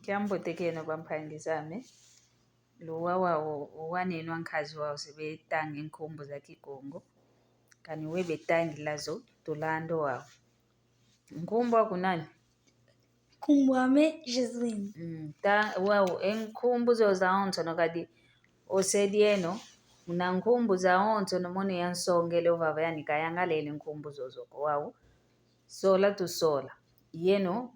Kyambo tekeno bampangizame luwa wawo wanenwa nkazi wawo sebetanga inkumbu za Kikongo kani webetangi lazo tulando wawo nkumbu wakunani Kumbwame Jesuine wawo enkumbu zo za onto kadi osedieno muna nkumbu za onto mone yansongele ovava yani kayangalele nkumbu zozoko wawo sola tu sola yeno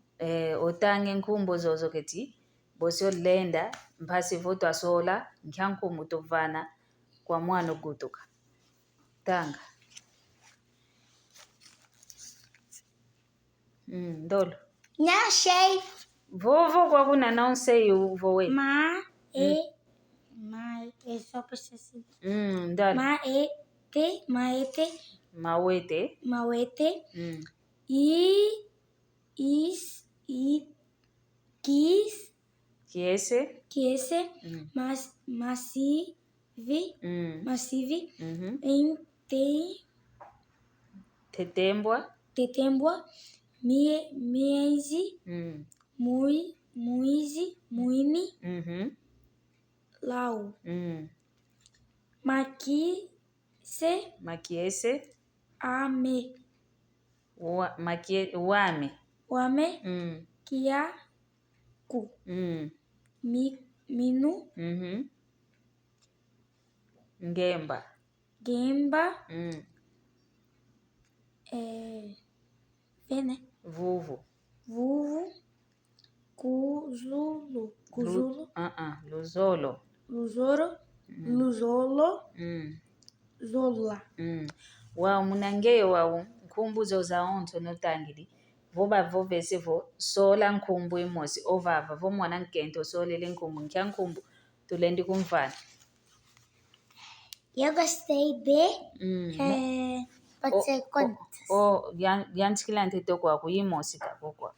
otange nkumbu zozo keti bosio lenda mpasi voto asola nkyankumu tovana kwa mwana gutuka tanga ndolo Nyashei vovo kwa kuna nonse vowe ma só pra ser ndolo maete mawete kiese massive tetembwa miezi muini lau makiese wame kiaku minu ngemba vuvu luzolo zola wawo munangeyo wawo nkumbu zo za onto notangili voba vovese vo sola nkumbu imosi ovava vo mwana nkento solele nkumbu nkya nkumbu tulendi kumfana. Eu gostei de pode ser quantas? Yantikila ntete kwa kuyimosi kako kwa.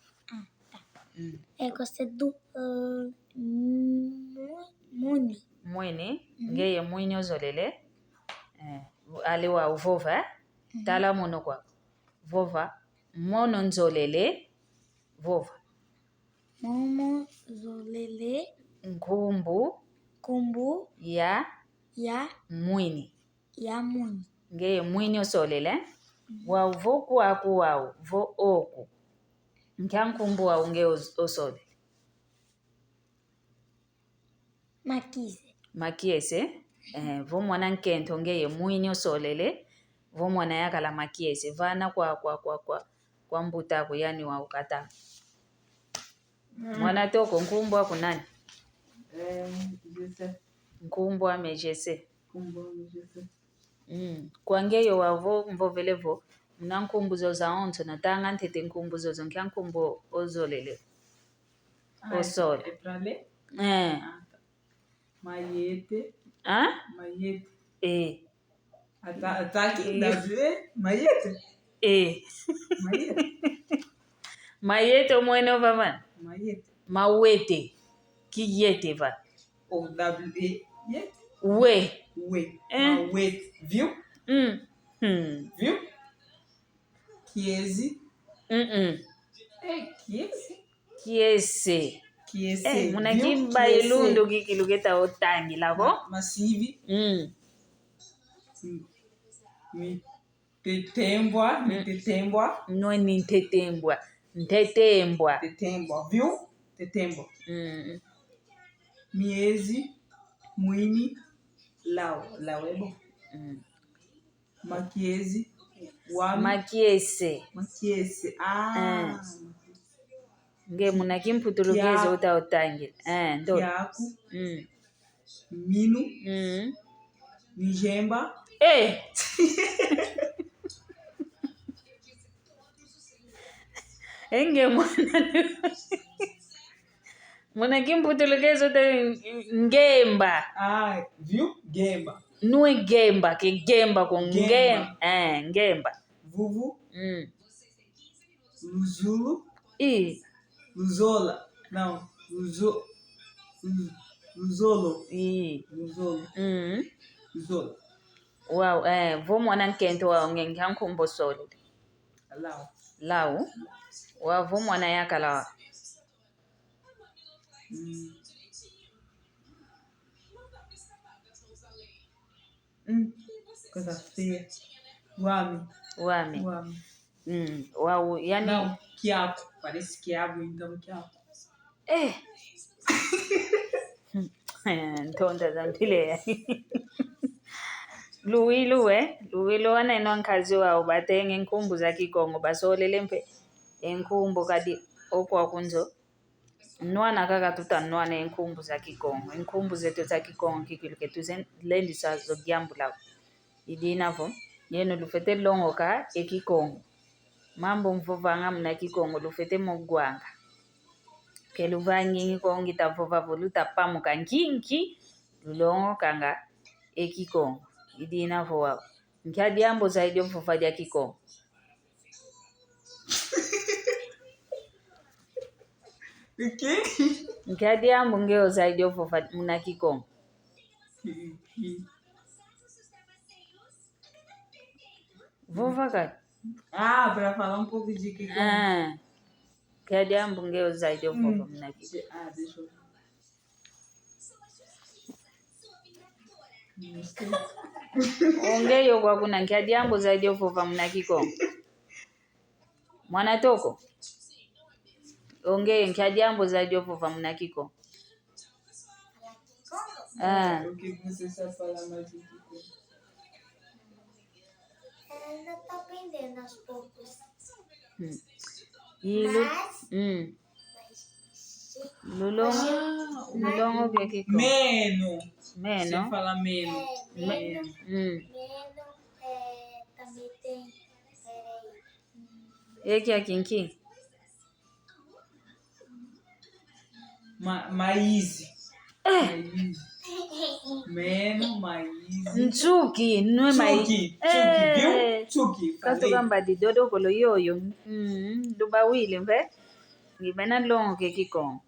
Eu gostei do Muni. Mwene ngeye mwini ozolele ale wa uvova tala mono kwa vova mono nzolele vova momo zolele nkumbu ya mwini ngeye mwini osolele wa uvoku waku wawu vo oku nkya nkumbu wawu nge osole makiese vo mwana nkento ngeye mwini osolele vo mwana yakala makiese vana kwa mbutaku yani wa ukata mwana toko nkumbu waku nani nkumbu wa mejese kwa ngeyo wavo mvovelevo muna nkumbu zo za onto na tanga ntete nkumbu zozo nkya nkumbu ozolele osole Mayete. Ataki Davi Mayete. Mayete mwene ovava mawete kiyete va Yet. We. Mawete. Viu? Viu? Kiese. Kiese. Muna Viu? kimba ilundo kikilugeta otangi lako massive tetembwa no ni tetembwa viu tetembwa miezi muini lau ebo makiese nge muna kimputulugeze uta otangi ndo yaku minu nijemba enge muna kimputulugeze uta ngemba viu gemba nue gemba ke gemba com ngemba vuvu luzulu luzola não luzolo luzolo wow vo mwana nkento wa ngenge nkumbo solo lau wa vo mwana yakala Coisa feia. Wami. Uau, yani... Não, quiabo. Parece quiabo, então quiabo. Ntonda zampile. Luwilo aneno nkazi wawo batenge inkumbu za Kikongo basolele mpe inkumbu kadi okwakunzo nwana kaka tutanwana inkumbu za Kikongo. Inkumbu zetu za Kikongo kikilike tuzendi sazo gyambula idinavo yeno lufete longoka Kikongo mambo mvovanga mna Kikongo lufete mogwanga keluvanyi kongi tavova voluta pamuka nkinki lulongoka nga Kikongo idinavo wao nkyadiambo zaidi mvuva ya Kikongo. Okay. Nkyadiambo ngeo zaidi mvuva mna Kikongo. Vova ka? Para falar pouco de Kikongo. Nkyadiambo ngeo zaidi mvuva mna Kikongo. Deixa eu Ongeyo kwa kuna nkyadiambo zaidi mvuva mna Kikongo. Mwana toko? Ongeyo nkyadiambo zaidi mvuva mna Kikongo. O que você sabe falar mais de Kikongo? Ainda tô aprendendo aos poucos. Lulongo ke Kikongo. Meno. Meno? Você fala meno. Meno. Também tem. Eki ya kinki? Maize. Meno, maize. Nchuki, nwe Chuki, viu? Chuki. Katugamba didodo kolo yoyo. Lubawili mve. Ngibena longo ke Kikongo.